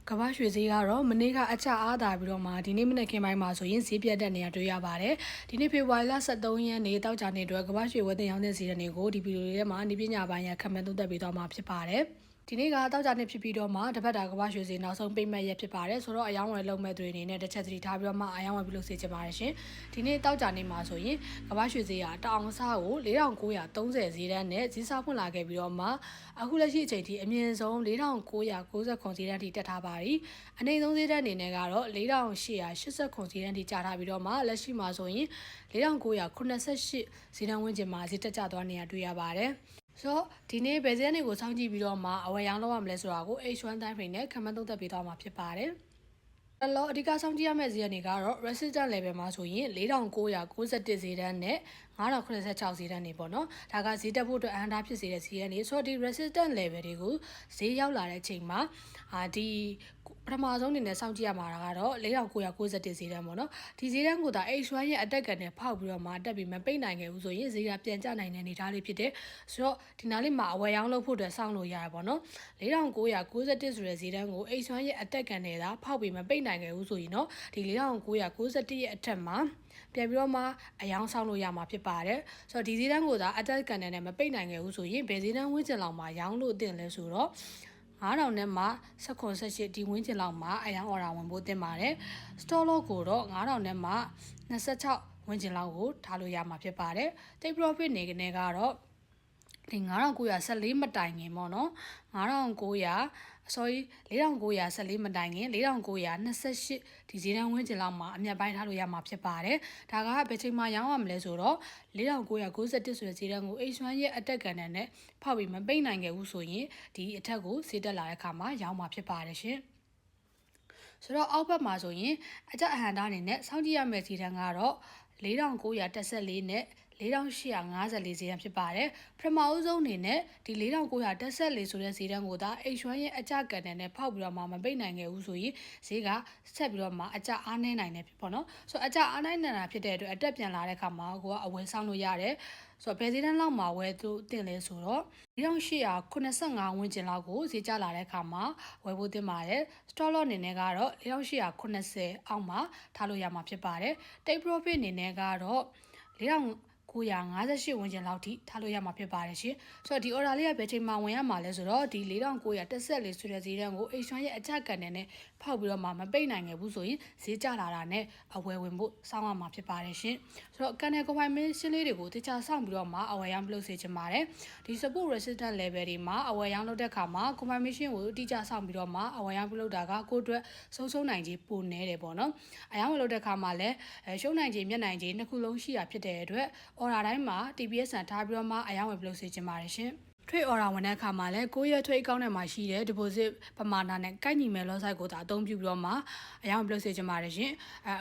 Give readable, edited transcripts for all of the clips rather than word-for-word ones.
ကမ္ဘာရွှေဈေးကတော့မနေ့ကအကျအားသာပြီးတော့မှဒီနေ့မနေ့ကပိုင်းမှာဆိုရင်ဈေးပြတ်တဲ့နေရာတွေ့ရပါတယ်။ဒီနေ့ဖေဖော်ဝါရီလ23ရက်နေ့တောက်ကြနေ့အတွက်ကမ္ဘာရွှေဝယ်တင်ရောင်းတဲ့ဈေးတွေကိုဒီဗီဒီယိုလေးထဲမှာနေပညာပိုင်းရခန့်မှန်းသုံးသပ်ပေးသွားမှာဖြစ်ပါတယ်။ဒီနေ့ကတောက်ကြနေ့ဖြစ်ပြီးတော့မှတပတ်တာကမ္ဘာရွှေဈေးနောက်ဆုံးပိတ်မဲ့ရက်ဖြစ်ပါတယ်ဆိုတော့အယောင်းဝယ်လုပ်မဲ့တွေအနေနဲ့တစ်ချက်သတိထားပြီးတော့မှအယောင်းဝယ်ပြုလုပ်စေချင်ပါတယ်ရှင်။ဒီနေ့တောက်ကြနေ့မှာဆိုရင်ကမ္ဘာရွှေဈေးကတအောင်စားကို4930ဈေးတန်းနဲ့ဈေးစားဖွင့်လာခဲ့ပြီးတော့မှအခုလက်ရှိအချိန်ထိအမြင့်ဆုံး4990ဈေးတန်းထိတက်ထားပါပြီ။အနေဆုံးဈေးတန်းအနေနဲ့ကတော့4880ဈေးတန်းထိကျထားပြီးတော့မှလက်ရှိမှာဆိုရင်4988ဈေးတန်းဝန်းကျင်မှာဈေးတက်ကျသွားနေရတွေ့ရပါတယ်။ဆိုတော့ဒီနေ့ဘယ်ဈေးတွေကိုစောင့်ကြည့်ပြီးတော့မှအဝယ်ရောင်းလုပ်ရမလဲဆိုတာကို H1 တိုင်းဖိနဲ့ခန့်မှန်းသုံးသပ်ပေးသွားမှာဖြစ်ပါတယ်။အဓိကစောင့်ကြည့်ရမယ့်ဈေးတွေကတော့ resistance level မှာဆိုရင်4991ဈေးတန်းနဲ့9086ဈေးတန်းနေပေါ့နော်ဒါကဈေးတက်ဖို့အတွက်အဟန့်တားဖြစ်စေတဲ့ဈေးကနေဆိုတော့ဒီ resistance level တွေကိုဈေးရောက်လာတဲ့အချိန်မှာဒီပထမဆုံးအနေနဲ့စောင့်ကြည့်ရမှာကတော့4991ဈေးတန်းပေါ့နော်ဒီဈေးတန်းကိုဒါ H1 ရဲ့အတက်ကန်နဲ့ဖောက်ပြီးတော့မှတက်ပြီးမပိတ်နိုင်ခဲ့ဘူးဆိုရင်ဈေးကပြန်ကျနိုင်တဲ့အနေအထားလေးဖြစ်တယ်ဆိုတော့ဒီနားလေးမှာအဝယ်ရောင်းလုပ်ဖို့အတွက်စောင့်လို့ရတယ်ပေါ့နော်4991ဆိုတဲ့ဈေးတန်းကို H1 ရဲ့အတက်ကန်နဲ့ဒါဖောက်ပြီးမပိတ်နိုင်ခဲ့ဘူးဆိုရင်တော့ဒီ4991ရဲ့အထက်မှာပြန်ပြီးတော့မှအယောင်းဆောင်လို့ရမှာဖြစ်ပါတယ်ဆိုတော့ဒီဈေးတန်းကိုဒါအတက်ကန်နဲ့မပိတ်နိုင်ခဲ့ဘူးဆိုရင်ဘယ်ဈေးတန်းဝန်းကျင်လောက်မှာရောင်းလို့တင်လဲဆိုတော့9000နဲ့မှ18ဒီဝန်းကျင်လောက်မှာအယောင်းအော်ဒါဝင်ဖို့တင်ပါတယ် stock lot ကိုတော့9000နဲ့မှ26ဝန်းကျင်လောက်ကိုထားလို့ရမှာဖြစ်ပါတယ် take profit နေကနေကတော့ဒီ9914မတိုင်ခင်ပေါ့နော်4914မတိုင်ခင်4928ဒီဈေးတန်းဝန်းကျင်လောက်မှာအမြတ်ပိုင်းထားလို့ရမှာဖြစ်ပါတယ်ဒါကဘယ်ချိန်မှာရောင်းရမလဲဆိုတော့4991ဆိုတဲ့ဈေးတန်းကို H1 ရဲ့အတက်ကန်နဲ့ဖောက်ပြီးမပိတ်နိုင်ခဲ့ဘူးဆိုရင်ဒီအထက်ကိုဈေးတက်လာတဲ့အခါမှာရောင်းမှာဖြစ်ပါတယ်ရှင်ဆိုတော့အောက်ဘက်မှာဆိုရင်အကြအဟန်တာအနေနဲ့စောင့်ကြည့်ရမယ့်ဈေးတန်းကတော့4914နဲ့4854ဈေးတန်းဖြစ်ပါတယ်ပထမအဦးဆုံးအနေနဲ့ဒီ4914ဆိုတဲ့ဈေးတန်းကိုဒါ H1 ရဲ့အကြကန်နဲ့ဖောက်ပြီးတော့မှမပိတ်နိုင်ခဲ့ဘူးဆိုရင်ဈေးကဆက်ပြီးတော့မှအကြအားနည်းနိုင်တယ်ပေါ့နော်ဆိုတော့အကြအားနည်းနေတာဖြစ်တဲ့အတွက်အတက်ပြန်လာတဲ့အခါမှာကိုကအဝယ်ဆောင်လို့ရတယ်ဆိုတော့ဘယ်ဈေးတန်းလောက်မှာဝယ်သူတင်လဲဆိုတော့4885ဝန်းကျင်လောက်ကိုဈေးကျလာတဲ့အခါမှာဝယ်ဖို့တင်ပါတယ် stock lot အနေနဲ့ကတော့4880အောက်မှာထားလို့ရမှာဖြစ်ပါတယ် take profit အနေနဲ့ကတော့4958ဝန်းကျင်လောက်ထိထားလို့ရမှာဖြစ်ပါတယ်ရှင်ဆိုတော့ဒီ order လေးကဘယ်ချိန်မှဝင်ရမှာလဲဆိုတော့ဒီ4914ဆိုတဲ့ဈေးတန်းကို H1 ရဲ့အကြကန်နဲ့ဖောက်ပြီးတော့မှမပိတ်နိုင်ခဲ့ဘူးဆိုရင်ဈေးကျလာတာနဲ့အဝယ်ဝင်ဖို့စောင့်ရမှာဖြစ်ပါတယ်ရှင်ဆိုတော့ကန်နယ် confirmation လေးတွေကိုတခြားစောင့်ပြီးတော့မှအဝယ်ရောင်းလုပ်စေချင်ပါတယ်ဒီ support resistance level တွေမှာအဝယ်ရောင်းလုပ်တဲ့အခါမှာ confirmation ကိုတိကျစောင့်ပြီးတော့မှအဝယ်ရောင်းပြုလုပ်တာကကိုယ့်အတွက်ဆုံးနိုင်ခြင်းပိုနေတယ်ပေါ့နော်အရောင်းဝယ်လုပ်တဲ့အခါမှာလည်းရှုံးနိုင်ခြင်းမျက်နိုင်ခြင်းနှစ်ခုလုံးရှိတာဖြစ်တဲ့အတွက် order တိုင်းမှာ TPS ဆန်ထားပြီးတော့မှအယောင်းဝယ်ပြုလုပ်စေချင်ပါတယ်ရှင်trade order ဝင်တဲ့အခါမှာလည်းကိုယ့်ရဲ့ trade account ထဲမှာရှိတဲ့ deposit ပမာဏနဲ့ကိုက်ညီမဲ့ lot size ကိုသာအသုံးပြုပြီးတော့မှအယောင်းပြုလုပ်စေချင်ပါတယ်ရှင်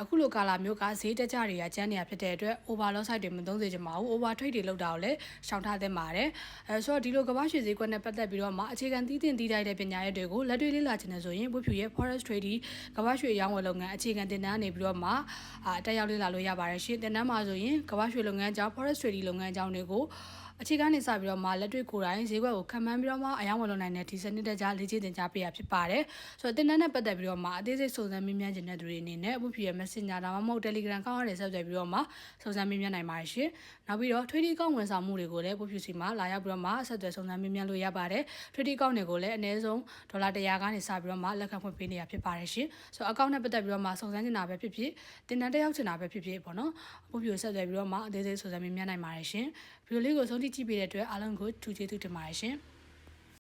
အခုလိုကာလာမျိုးကဈေးတက်ကြတွေကကျန်းနေတာဖြစ်တဲ့အတွက် over lot size တွေမသုံးစေချင်ပါဘူး over trade တွေလုပ်တာကိုလည်းရှောင်ထားသင့်ပါတယ်ဆိုတော့ဒီလိုကမ္ဘာရွှေဈေးကွက်နဲ့ပတ်သက်ပြီးတော့မှအခြေခံသိသင့်သိထိုက်တဲ့ပညာရပ်တွေကိုလက်တွေ့လေ့လာချင်တယ်ဆိုရင်ဘွေဖြူရဲ့ forex trading ကမ္ဘာရွှေရောင်းဝယ်လုပ်ငန်းအခြေခံသင်တန်းနေပြီးတော့မှတက်ရောက်လေ့လာလို့ရပါတယ်ရှင်သင်တန်းမှာဆိုရင်ကမ္ဘာရွှေလုပ်ငန်းကြောင်း forex trading လုပ်ငန်းကြောင်းတွေကိုအခြေခံနေစပြီးတော့မှလက်တွေ့ကိုယ်တိုင်ဈေးကွက်ကိုခံမှန်းပြီးတော့မှအယောင်းဝယ်လုပ်နိုင်တဲ့ဒီစနစ်တကျလေ့ကျင့်သင်ကြားပေးရဖြစ်ပါတယ်ဆိုတော့သင်တန်းနဲ့ပတ်သက်ပြီးတော့မှအသေးစိတ်စုံစမ်းမေးမြန်းခြင်းတဲ့သူတွေအနေနဲ့ဘွေဖြူရဲ့ Messenger ဒါမှမဟုတ် Telegram ကောင်းရတဲ့ဆက်သွယ်ပြီးတော့မှစုံစမ်းမေးမြန်းနိုင်ပါတယ်ရှင်နောက်ပြီးတော့ trading ကောင်းဝန်ဆောင်မှုတွေကိုလည်းဘွေဖြူစီမှာလာရောက်ပြီးတော့မှဆက်သွယ်စုံစမ်းမေးမြန်းလို့ရပါတယ် trading ကောင်းတွေကိုလည်းအနည်းဆုံးဒေါ်လာ100ကနေစပြီးတော့မှလက်ခံဖွင့်ပေးနေရဖြစ်ပါတယ်ရှင်ဆိုတော့အကောင့်နဲ့ပတ်သက်ပြီးတော့မှစုံစမ်းနေတာပဲဖြစ်ဖြစ်သင်တန်းတက်ရောက်ချင်တာပဲဖြစ်ဖြစ်ပေါ့နော်ဘွေဖြူဆက်သွယ်ပြီးတော့မှအသေးစိတ်စုံစမ်းမေးမြန်းနိုင်ပါတယ်ရှင်ဗီဒီယိုလေးကိုဆုံးဖြတ်ကြည့်ပေးတဲ့အတွက်အားလုံးကိုထူးကျေးဇူးတင်ပါတယ်ရှင်